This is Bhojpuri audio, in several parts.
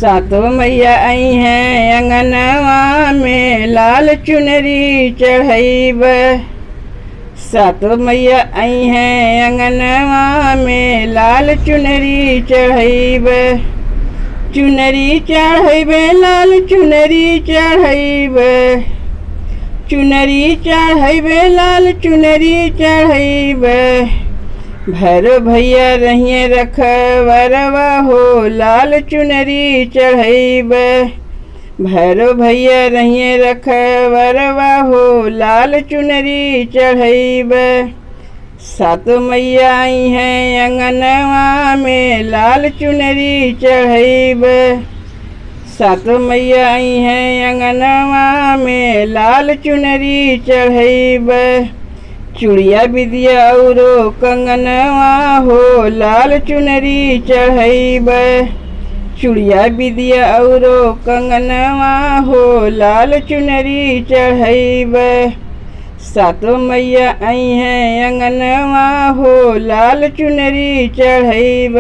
सातों मैया आई हैं अंगनवा में लाल चुनरी चढ़ैब। सातों मैया आई हैं अंगनवा में लाल चुनरी चढ़ैब। चुनरी चढ़ैब लाल चुनरी चढ़ैब। चुनरी चढ़ैब लाल चुनरी चढ़ैब। भैरव भैया रहिए रखवरवा हो लाल चुनरी चढ़ैब। भैरव भैया रहिए रखवरवा हो लाल चुनरी चढ़ैब। सातों मैया आई हैं अंगनवा में लाल चुनरी चढ़ैब। सातों मैया आई हैं अंगनवा में लाल चुनरी चढ़ैब। चूड़िया बिदिया औरो कंगनवा हो लाल चुनरी चढ़ैब। चूड़िया बिदिया औरो कंगनवा हो लाल चुनरी चढ़ैब। सातों मैया आई हैं अंगनवा हो लाल चुनरी चढ़ैब।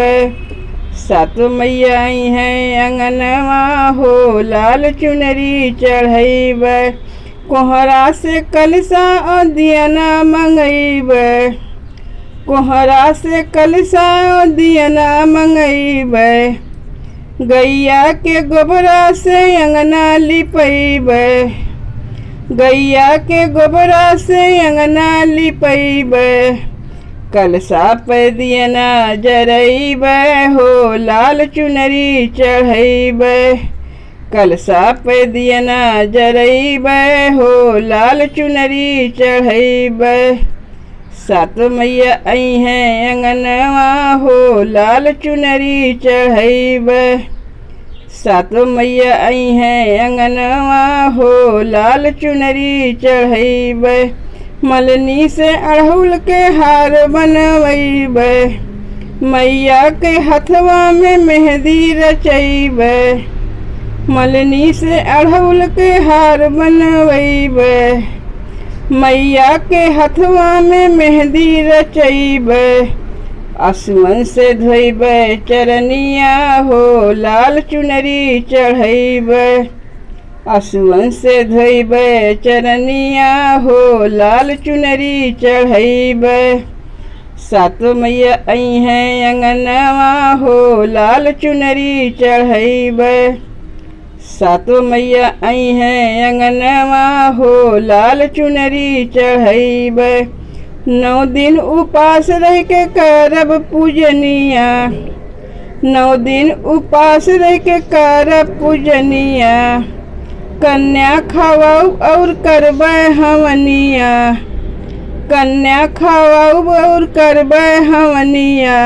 सातों मैया आई हैं अंगनवा हो लाल चुनरी चढ़ैब। कोहरा से कलसा और दियना मंगैब। कोहरा से कलसा और दियना मंगैब। गैया के गोबरा से अंगना लिपैब। गैया के गोबरा से अंगना लिपैब। कलसा पे दियना जरैब हो लाल चुनरी चढ़ैब। कलसा पे दियना जरैब हो लाल चुनरी चढ़ैब। सातों मैया आई हैं अंगनवा हो लाल चुनरी चढ़ैब। सातों मैया आई हैं अंगनवा हो लाल चुनरी चढ़ैब। मलनी से अड़हुल के हार बनवैब। मैया के हथवा में मेहंदी रचैब। मलनी से अड़हुल के हार बनवैब। मैया के हथवा में मेहंदी रचैब। आसमान से धोइब चरनिया हो लाल चुनरी चढ़ैब। आसमान से धोइब चरनिया हो लाल चुनरी चढ़ैब। सातों मैया आई हैं अंगनवा हो लाल चुनरी चढ़ैब। सातों मैया आई हैं अंगनवा हो लाल चुनरी चढ़ैब। 9 दिन उपास रह के करब पूजनिया। 9 दिन उपास रह के करब पूजनिया। कन्या खवाऊ और करबै हवनिया। कन्या खवाऊ और करबै हवनिया।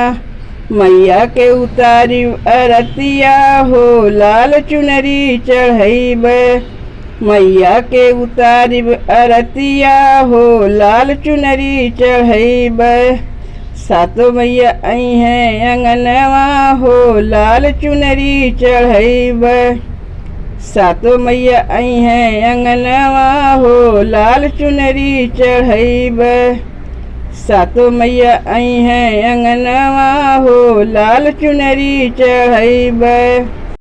मैया के उतारी अरतिया हो लाल चुनरी चढ़ैब। मैया के उतारी अरतिया हो लाल चुनरी चढ़ैब। सातों मैया आई हैं अंगनवा हो लाल चुनरी चढ़ैब। सातों मैया आई हैं अंगनवा हो लाल चुनरी चढ़ैब। सातों मैया आई हैं अंगनवा हो लाल चुनरी चढ़ैब।